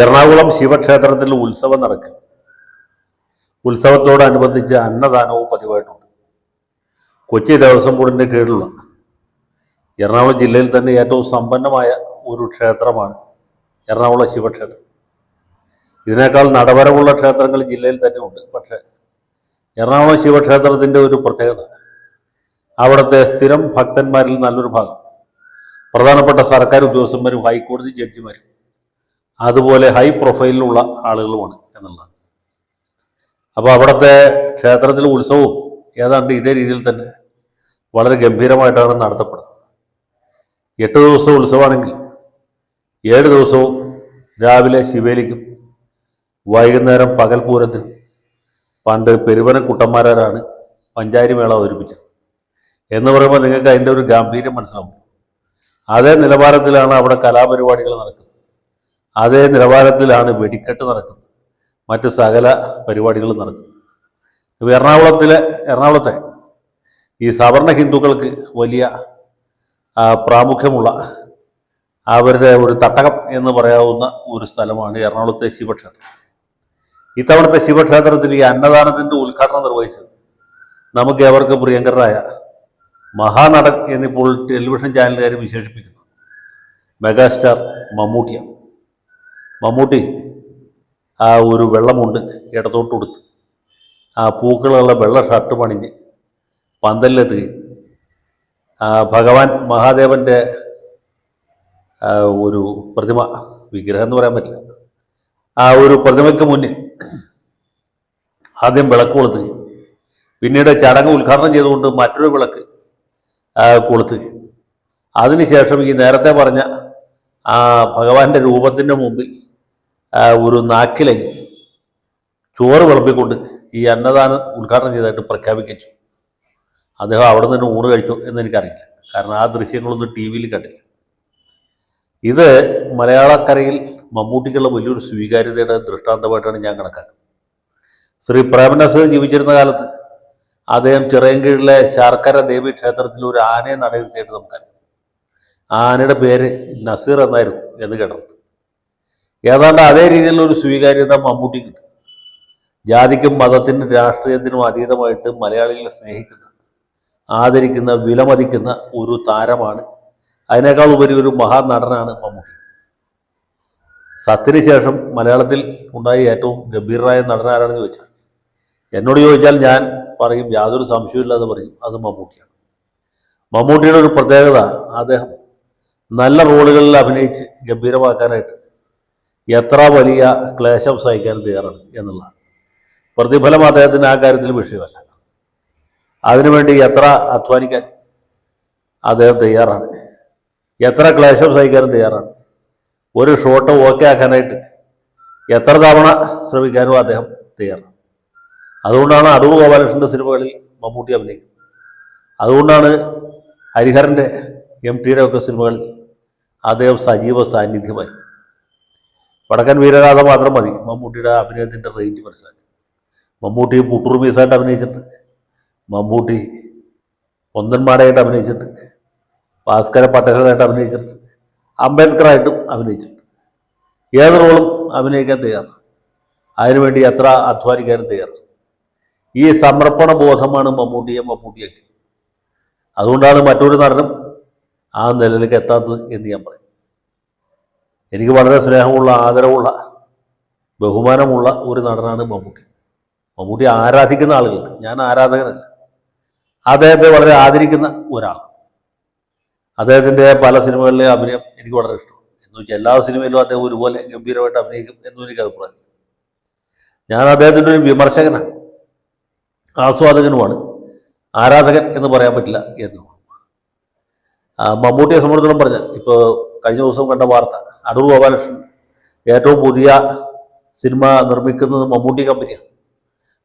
എറണാകുളം ശിവക്ഷേത്രത്തിൽ ഉത്സവം നടക്കും. ഉത്സവത്തോടനുബന്ധിച്ച് അന്നദാനവും പതിവായിട്ടുണ്ട്. കൊച്ചി ദേവസ്വം ബോർഡിൻ്റെ കീഴിലുള്ള എറണാകുളം ജില്ലയിൽ തന്നെ ഏറ്റവും സമ്പന്നമായ ഒരു ക്ഷേത്രമാണ് എറണാകുളം ശിവക്ഷേത്രം. ഇതിനേക്കാൾ നടവരവുള്ള ക്ഷേത്രങ്ങൾ ജില്ലയിൽ തന്നെ ഉണ്ട്. പക്ഷേ എറണാകുളം ശിവക്ഷേത്രത്തിൻ്റെ ഒരു പ്രത്യേകത, അവിടുത്തെ സ്ഥിരം ഭക്തന്മാരിൽ നല്ലൊരു ഭാഗം പ്രധാനപ്പെട്ട സർക്കാർ ഉദ്യോഗസ്ഥന്മാരും ഹൈക്കോടതി ജഡ്ജിമാരും അതുപോലെ ഹൈ പ്രൊഫൈലിലുള്ള ആളുകളുമാണ് എന്നുള്ളതാണ്. അപ്പോൾ അവിടുത്തെ ക്ഷേത്രത്തിലെ ഉത്സവവും ഏതാണ്ട് ഇതേ രീതിയിൽ തന്നെ വളരെ ഗംഭീരമായിട്ടാണ് നടത്തപ്പെടുന്നത്. 8 ദിവസം ഉത്സവമാണെങ്കിൽ 7 ദിവസവും രാവിലെ ശിവേലിക്കും വൈകുന്നേരം പകൽപൂരത്തിനും പണ്ട് പെരുവന കുട്ടന്മാരാണ് പഞ്ചാരി മേള അവതരിപ്പിച്ചത് എന്ന് പറയുമ്പോൾ നിങ്ങൾക്ക് അതിൻ്റെ ഒരു ഗാംഭീര്യം മനസ്സിലാവും. അതേ നിലവാരത്തിലാണ് അവിടെ കലാപരിപാടികൾ നടക്കുന്നത്. അതേ നിലവാരത്തിലാണ് വെടിക്കെട്ട് നടക്കുന്നത്, മറ്റ് സകല പരിപാടികളും നടക്കുന്നത്. ഇപ്പോൾ എറണാകുളത്തെ ഈ സവർണ ഹിന്ദുക്കൾക്ക് വലിയ പ്രാമുഖ്യമുള്ള അവരുടെ ഒരു തട്ടകം എന്ന് പറയാവുന്ന ഒരു സ്ഥലമാണ് എറണാകുളത്തെ ശിവക്ഷേത്രം. ഇത്തവണത്തെ ശിവക്ഷേത്രത്തിൽ ഈ അന്നദാനത്തിൻ്റെ ഉദ്ഘാടനം നിർവഹിച്ചത് നമുക്ക് ഏവർക്കും പ്രിയങ്കരനായ മഹാനടൻ എന്നിപ്പോൾ ടെലിവിഷൻ ചാനലുകാർ വിശേഷിപ്പിക്കുന്നു മെഗാസ്റ്റാർ മമ്മൂട്ടിയാണ്. മമ്മൂട്ടി ആ ഒരു വെള്ളമുണ്ട് ഇടത്തോട്ട് കൊടുത്ത് ആ പൂക്കളുള്ള വെള്ള ഷർട്ട് പണിഞ്ഞ് പന്തലിലെത്തുകയും ഭഗവാൻ മഹാദേവൻ്റെ ഒരു പ്രതിമ, വിഗ്രഹം എന്ന് പറയാൻ പറ്റില്ല, ആ ഒരു പ്രതിമയ്ക്ക് മുന്നിൽ ആദ്യം വിളക്ക് കൊളുത്തുകയും പിന്നീട് ചടങ്ങ് ഉദ്ഘാടനം ചെയ്തുകൊണ്ട് മറ്റൊരു വിളക്ക് കൊളുത്തുകയും അതിനുശേഷം ഈ നേരത്തെ പറഞ്ഞ ആ ഭഗവാന്റെ രൂപത്തിൻ്റെ മുമ്പിൽ ഒരു നാക്കിലേക്ക് ചോറ് വിളമ്പിക്കൊണ്ട് ഈ അന്നദാനം ഉദ്ഘാടനം ചെയ്തതായിട്ട് പ്രഖ്യാപിക്കുകയും ചെയ്തു. അദ്ദേഹം അവിടെ നിന്ന് ഊണ് കഴിച്ചു എന്ന് എനിക്കറിയില്ല, കാരണം ആ ദൃശ്യങ്ങളൊന്നും ടി വിയിൽ കണ്ടില്ല. ഇത് മലയാളക്കരയിൽ മമ്മൂട്ടിക്കുള്ള വലിയൊരു സ്വീകാര്യതയുടെ ദൃഷ്ടാന്തമായിട്ടാണ് ഞാൻ കണക്കാക്കുന്നത്. ശ്രീ പ്രേമനസീർ ജീവിച്ചിരുന്ന കാലത്ത് അദ്ദേഹം ചിറയൻകീഴിലെ ശർക്കര ദേവി ക്ഷേത്രത്തിൽ ഒരു ആനയെ നടയിരുത്തിയിട്ട് നമുക്കറിയാം. ആ ആനയുടെ പേര് നസീർ എന്നായിരുന്നു എന്ന് കേട്ടിട്ടുണ്ട്. ഏതാണ്ട് അതേ രീതിയിലുള്ള ഒരു സ്വീകാര്യത മമ്മൂട്ടിക്കുണ്ട്. ജാതിക്കും മതത്തിനും രാഷ്ട്രീയത്തിനും അതീതമായിട്ട് മലയാളികളെ സ്നേഹിക്കുന്ന, ആദരിക്കുന്ന, വിലമതിക്കുന്ന ഒരു താരമാണ്. അതിനേക്കാൾ ഉപരി ഒരു മഹാനടനാണ് മമ്മൂട്ടി. സത്യന് ശേഷം മലയാളത്തിൽ ഉണ്ടായ ഏറ്റവും ഗംഭീരനായ നടനാരാണെന്ന് ചോദിച്ചാൽ, എന്നോട് ചോദിച്ചാൽ ഞാൻ പറയും, യാതൊരു സംശയമില്ലാതെ പറയും, അത് മമ്മൂട്ടിയാണ്. മമ്മൂട്ടിയുടെ ഒരു പ്രത്യേകത, അദ്ദേഹം നല്ല റോളുകളിൽ അഭിനയിച്ച് ഗംഭീരമാക്കാനായിട്ട് എത്ര വലിയ ക്ലേശം സഹിക്കാൻ തയ്യാറാണ് എന്നുള്ളതാണ്. പ്രതിഫലം അദ്ദേഹത്തിന് ആ കാര്യത്തിൽ വിഷയമല്ല. അതിനുവേണ്ടി എത്ര അധ്വാനിക്കാൻ അദ്ദേഹം തയ്യാറാണ്, എത്ര ക്ലേശം സഹിക്കാനും തയ്യാറാണ്. ഒരു ഷോട്ട് ഓക്കെ ആക്കാനായിട്ട് എത്ര തവണ ശ്രമിക്കാനും അദ്ദേഹം തയ്യാറാണ്. അതുകൊണ്ടാണ് അടൂർ ഗോപാലകൃഷ്ണൻ്റെ സിനിമകളിൽ മമ്മൂട്ടി അഭിനയിക്കുന്നത്. അതുകൊണ്ടാണ് ഹരിഹരൻ്റെ, MTയുടെ ഒക്കെ സിനിമകളിൽ അദ്ദേഹം സജീവ സാന്നിധ്യമായി. വടക്കൻ വീരഗാഥ മാത്രം മതി മമ്മൂട്ടിയുടെ അഭിനയത്തിൻ്റെ റേഞ്ച് മനസ്സിലാക്കി. മമ്മൂട്ടി പുട്ടൂർ പീസായിട്ട് അഭിനയിച്ചിട്ടുണ്ട്, മമ്മൂട്ടി ഒന്നന്മാരായിട്ട് അഭിനയിച്ചിട്ടുണ്ട്, ഭാസ്കര പട്ടേലായിട്ട് അഭിനയിച്ചിട്ടുണ്ട്, അംബേദ്കറായിട്ടും അഭിനയിച്ചിട്ടുണ്ട്. ഏത് റോളും അഭിനയിക്കാൻ തയ്യാറാണ്. അതിനുവേണ്ടി എത്ര അധ്വാനിക്കാനും തയ്യാറാണ്. ഈ സമർപ്പണ ബോധമാണ് മമ്മൂട്ടിയാക്കി. അതുകൊണ്ടാണ് മറ്റൊരു നടനും ആ നിലയിലേക്ക് എത്താത്തത് എന്ന് ഞാൻ പറയും. എനിക്ക് വളരെ സ്നേഹമുള്ള, ആദരവുള്ള, ബഹുമാനമുള്ള ഒരു നടനാണ് മമ്മൂട്ടി. മമ്മൂട്ടി ആരാധിക്കുന്ന ആളുകളുണ്ട്, ഞാൻ ആരാധകനല്ല. അദ്ദേഹത്തെ വളരെ ആദരിക്കുന്ന ഒരാൾ. അദ്ദേഹത്തിൻ്റെ പല സിനിമകളിലെ അഭിനയം എനിക്ക് വളരെ ഇഷ്ടമാണ്. എന്ന് വെച്ചാൽ എല്ലാ സിനിമയിലും അദ്ദേഹം ഒരുപോലെ ഗംഭീരമായിട്ട് അഭിനയിക്കും എന്നും എനിക്ക് അഭിപ്രായം. ഞാൻ അദ്ദേഹത്തിൻ്റെ ഒരു വിമർശകനാണ്, ആസ്വാദകനുമാണ്. ആരാധകൻ എന്ന് പറയാൻ പറ്റില്ല എന്നു. മമ്മൂട്ടിയെ സംബന്ധിച്ചിടത്തോളം പറഞ്ഞാൽ, ഇപ്പോൾ കഴിഞ്ഞ ദിവസം കണ്ട വാർത്ത, അടൂർ ഗോപാലകൃഷ്ണൻ ഏറ്റവും പുതിയ സിനിമ നിർമ്മിക്കുന്നത് മമ്മൂട്ടി കമ്പനിയാണ്.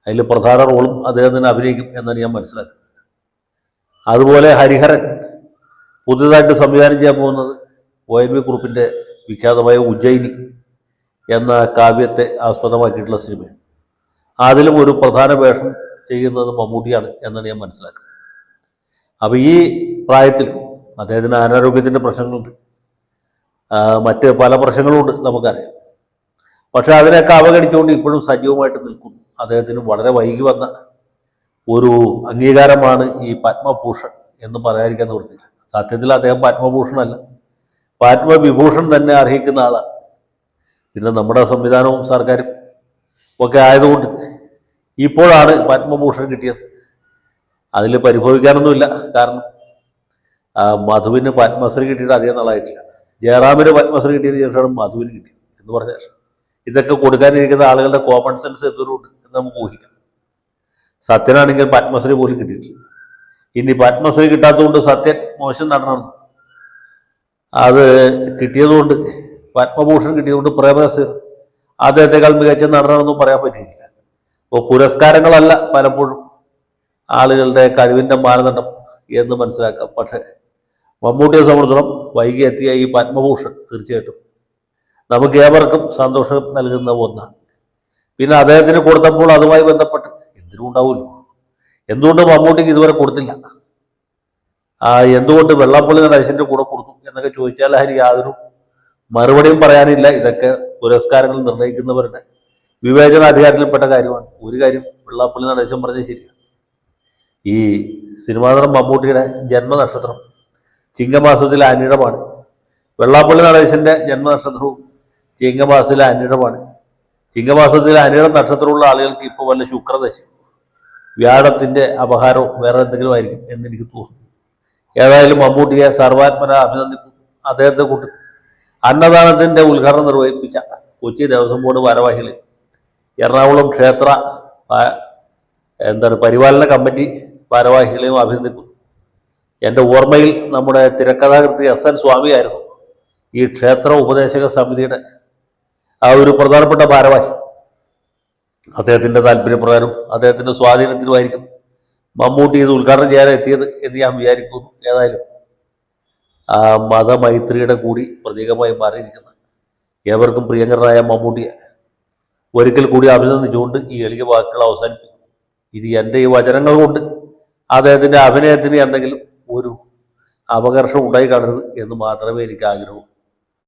അതിൽ പ്രധാന റോളും അദ്ദേഹത്തിന് അഭിനയിക്കും എന്നാണ് ഞാൻ മനസ്സിലാക്കുന്നത്. അതുപോലെ ഹരിഹരൻ പുതിയതായിട്ട് സംവിധാനം ചെയ്യാൻ പോകുന്നത് ONV കുറുപ്പിൻ്റെ വിഖ്യാതമായ ഉജ്ജയിനി എന്ന കാവ്യത്തെ ആസ്പദമാക്കിയിട്ടുള്ള സിനിമയാണ്. അതിലും ഒരു പ്രധാന വേഷം ചെയ്യുന്നത് മമ്മൂട്ടിയാണ് എന്നാണ് ഞാൻ മനസ്സിലാക്കുന്നത്. അപ്പോൾ ഈ പ്രായത്തിൽ അദ്ദേഹത്തിന് അനാരോഗ്യത്തിൻ്റെ പ്രശ്നങ്ങളുണ്ട്, മറ്റ് പല പ്രശ്നങ്ങളുമുണ്ട് നമുക്കറിയാം. പക്ഷെ അതിനെയൊക്കെ അവഗണിച്ചുകൊണ്ട് ഇപ്പോഴും സജീവമായിട്ട് നിൽക്കുന്നു. അദ്ദേഹത്തിന് വളരെ വൈകി വന്ന ഒരു അംഗീകാരമാണ് ഈ പത്മഭൂഷൺ എന്ന് പറയാതിരിക്കാൻ നിവൃത്തിയില്ല. സത്യത്തിൽ അദ്ദേഹം പത്മഭൂഷണല്ല, പത്മവിഭൂഷൺ തന്നെ അർഹിക്കുന്ന ആളാണ്. പിന്നെ നമ്മുടെ സംവിധാനവും സർക്കാരും ഒക്കെ ആയതുകൊണ്ട് ഇപ്പോഴാണ് പത്മഭൂഷൺ കിട്ടിയത്. അതിൽ പരിഭവിക്കാനൊന്നുമില്ല. കാരണം മധുവിന് പത്മശ്രീ കിട്ടിയിട്ട് അധികം നാളായിട്ടില്ല. ജയറാമിന് പത്മശ്രീ കിട്ടിയതിന് ശേഷമാണ് മധുവിന് കിട്ടിയത് എന്ന് പറഞ്ഞാൽ ഇതൊക്കെ കൊടുക്കാനിരിക്കുന്ന ആളുകളുടെ കോമൺ സെൻസ് എന്തോരുണ്ട് എന്ന് നമുക്ക് ഊഹിക്കാം. സത്യനാണെങ്കിൽ പത്മശ്രീ പോലും കിട്ടിയിട്ടില്ല. ഇനി പത്മശ്രീ കിട്ടാത്തതുകൊണ്ട് സത്യൻ മോശം നടനാണ്, അത് കിട്ടിയതുകൊണ്ട് പത്മഭൂഷൺ കിട്ടിയതുകൊണ്ട് പ്രേമനസീർ അദ്ദേഹത്തെക്കാൾ മികച്ച നടനാണെന്നും പറയാൻ പറ്റിയില്ല. അപ്പോൾ പുരസ്കാരങ്ങളല്ല പലപ്പോഴും ആളുകളുടെ കഴിവിൻ്റെ മാനദണ്ഡം എന്ന് മനസ്സിലാക്കാം. പക്ഷേ മമ്മൂട്ടിയെ സംബന്ധിച്ചിടത്തോളം വൈകി എത്തിയ ഈ പത്മഭൂഷൺ തീർച്ചയായിട്ടും നമുക്ക് ഏവർക്കും സന്തോഷം നൽകുന്ന ഒന്നാണ്. പിന്നെ അദ്ദേഹത്തിന് കൊടുത്തപ്പോൾ അതുമായി ബന്ധപ്പെട്ട് എന്തിനും ഉണ്ടാവുമല്ലോ, എന്തുകൊണ്ട് മമ്മൂട്ടിക്ക് ഇതുവരെ കൊടുത്തില്ല, എന്തുകൊണ്ട് വെള്ളാപ്പള്ളി നടേശൻ്റെ കൂടെ കൊടുത്തു എന്നൊക്കെ ചോദിച്ചാൽ അതിന് യാതൊരു മറുപടിയും പറയാനില്ല. ഇതൊക്കെ പുരസ്കാരങ്ങൾ നിർണ്ണയിക്കുന്നവരുടെ വിവേചനാധികാരത്തിൽപ്പെട്ട കാര്യമാണ്. ഒരു കാര്യം വെള്ളാപ്പള്ളി നടേശൻ പറഞ്ഞത് ശരിയാണ്. ഈ സിനിമാ നടൻ മമ്മൂട്ടിയുടെ ജന്മനക്ഷത്രം ചിങ്ങമാസത്തിലെ അനിഴമാണ്. വെള്ളാപ്പള്ളി നടേശൻ്റെ ജന്മനക്ഷത്രവും ചിങ്ങമാസത്തിലെ അനിഴമാണ്. ചിങ്ങമാസത്തിലെ അനിഴ നക്ഷത്രമുള്ള ആളുകൾക്ക് ഇപ്പോൾ വല്ല ശുക്രദശ, വ്യാഴത്തിൻ്റെ അപഹാരവും വേറെ എന്തെങ്കിലും ആയിരിക്കും എന്നെനിക്ക് തോന്നുന്നു. ഏതായാലും മമ്മൂട്ടിയെ സർവാത്മന അഭിനന്ദിക്കുന്നു. അദ്ദേഹത്തെ കൊണ്ട് അന്നദാനത്തിൻ്റെ ഉദ്ഘാടനം നിർവഹിപ്പിച്ച കൊച്ചി ദേവസ്വം ബോർഡ് ഭാരവാഹികളെ, എറണാകുളം ക്ഷേത്ര പരിപാലന കമ്മിറ്റി ഭാരവാഹികളെയും അഭിനന്ദിക്കുന്നു. എൻ്റെ ഓർമ്മയിൽ നമ്മുടെ തിരക്കഥാകൃത്ത് SN സ്വാമിയായിരുന്നു ഈ ക്ഷേത്ര ഉപദേശക സമിതിയുടെ ഒരു പ്രധാനപ്പെട്ട ഭാരവാഹി. അദ്ദേഹത്തിൻ്റെ താല്പര്യപ്രകാരം അദ്ദേഹത്തിൻ്റെ സ്വാധീനത്തിലുമായിരിക്കും മമ്മൂട്ടി ഇത് ഉദ്ഘാടനം ചെയ്യാൻ എത്തിയത് എന്ന് ഞാൻ വിചാരിക്കുന്നു. ഏതായാലും മതമൈത്രിയുടെ കൂടി പ്രതീകമായി മാറിയിരിക്കുന്ന ഏവർക്കും പ്രിയങ്കരനായ മമ്മൂട്ടിയെ ഒരിക്കൽ കൂടി അഭിനന്ദിച്ചുകൊണ്ട് ഈ എളിയ വാക്കുകൾ അവസാനിപ്പിക്കും. ഇനി എൻ്റെ ഈ വചനങ്ങൾ കൊണ്ട് അദ്ദേഹത്തിൻ്റെ അഭിനയത്തിന് എന്തെങ്കിലും ഒരു അപകർഷം ഉണ്ടായി കാണരുത് എന്ന് മാത്രമേ എനിക്ക് ആഗ്രഹമുള്ളൂ.